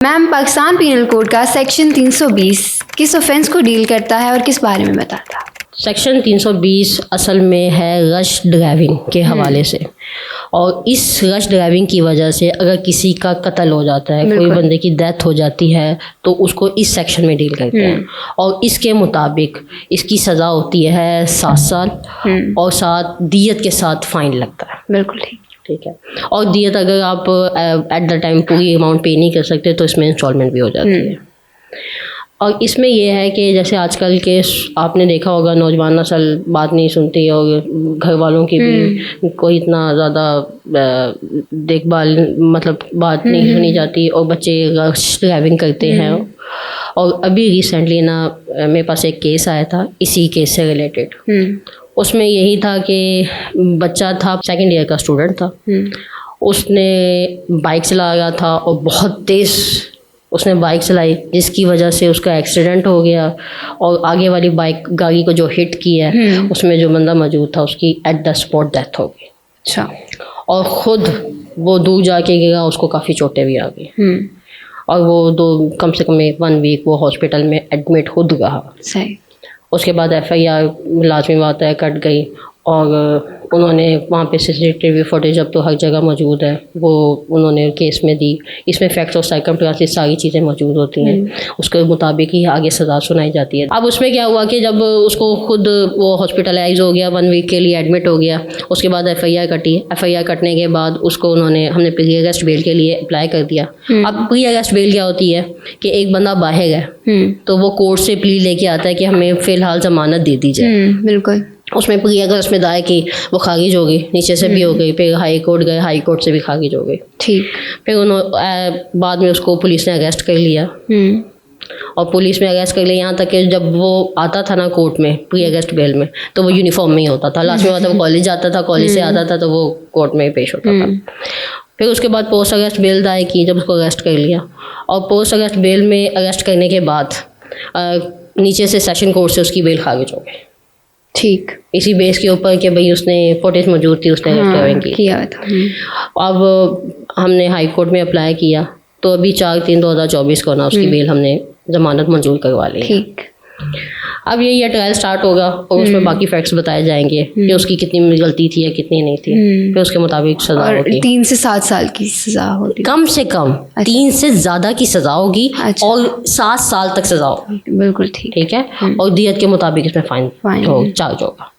Ma'am, Pakistan penal code का section 320 किस offence को डील करता है और किस बारे में बताता है? सेक्शन 320 असल में है रश ड्राइविंग के हवाले से, और इस रश ड्राइविंग की वजह से अगर किसी का कत्ल हो जाता है, कोई बंदे की डेथ हो जाती है, तो उसको इस सेक्शन में डील करते हैं। और इसके मुताबिक इसकी सज़ा होती है 7 साल और साथ दियत के साथ फ़ाइन लगता है। बिल्कुल ठीक है। और दियत अगर आप एट द टाइम पूरी अमाउंट पे नहीं कर सकते तो इसमें इंस्टॉलमेंट भी हो जाती है। और इसमें यह है कि जैसे आजकल के आपने देखा होगा नौजवान नस्ल बात नहीं सुनती और घर वालों की भी कोई इतना ज़्यादा देखभाल मतलब बात नहीं सुनी जाती और बच्चे रश ड्राइविंग करते हैं। और अभी रिसेंटली ना मेरे पास एक केस आया था इसी केस से रिलेटेड। उसमें यही था कि बच्चा था, सेकंड ईयर का स्टूडेंट था। उसने बाइक चला रहा था और बहुत तेज़ उसने बाइक चलाई, जिसकी वजह से उसका एक्सीडेंट हो गया। और आगे वाली बाइक गाड़ी को जो हिट किया है उसमें जो बंदा मौजूद था उसकी एट द स्पॉट डेथ हो गई। अच्छा। और ख़ुद वो दूर जाके गिरा, उसको काफ़ी चोटें भी आ गई। और वो कम से कम 1 वीक वो हॉस्पिटल में एडमिट खुद रहा। सही। उसके बाद FIR लाजमी बात है कट गई, और उन्होंने वहाँ पे CCTV फुटेज अब तो हर जगह मौजूद है, वो उन्होंने केस में दी। इसमें फैक्ट्स और सर्कमस्टेंसेस सारी चीज़ें मौजूद होती हैं, उसके मुताबिक ही आगे सज़ा सुनाई जाती है। अब उसमें क्या हुआ कि जब उसको खुद वो हॉस्पिटलाइज हो गया, 1 वीक के लिए एडमिट हो गया, उसके बाद FIR कटी। FIR कटने के बाद उसको हमने प्री अरेस्ट बेल के लिए अप्लाई कर दिया। अब प्री अरेस्ट बेल क्या होती है कि एक बंदा बाहर है तो वो कोर्ट से प्ली लेके आता है कि हमें फ़िलहाल ज़मानत दे दी जाए। बिल्कुल। उसमें प्री अरेस्ट में दायर की, वो खारिज हो गई, नीचे से भी हो गई, फिर हाई कोर्ट गए, हाई कोर्ट से भी खारिज हो गई। ठीक। फिर बाद में उसको पुलिस ने अरेस्ट कर लिया। और पुलिस में अरेस्ट कर लिया, यहाँ तक कि जब वो आता था ना कोर्ट में प्री अरेस्ट बेल में, तो वो यूनिफॉर्म में ही होता था। लास्ट में वो कॉलेज जाता था, कॉलेज से आता था तो वो कोर्ट में ही पेश होता था। फिर उसके बाद पोस्ट अरेस्ट बेल दायर की, जब उसको अरेस्ट कर लिया। और पोस्ट अरेस्ट बेल में अरेस्ट करने के बाद नीचे से सेशन कोर्ट से उसकी बेल खारिज हो गई। ठीक। इसी बेस के ऊपर कि भाई उसने फुटेज मौजूद थी, उसने अरेस्ट करने किया था। अब हमने हाई कोर्ट में अप्लाई किया, तो अभी 4/3/2024 को ना उसकी बेल हमने ज़मानत मंजूर करवा ली। ठीक। अब ये ट्रायल स्टार्ट होगा और उसमें बाकी फैक्ट्स बताए जाएंगे कि उसकी कितनी गलती थी या कितनी नहीं थी। फिर उसके मुताबिक सज़ा होगी। 3 से 7 साल की सज़ा होगी, कम से कम। 3 से ज़्यादा की सज़ा होगी। अच्छा। और 7 साल तक सज़ा होगी। बिल्कुल ठीक। ठीक है। और दियत के मुताबिक इसमें फाइन चार्ज होगा।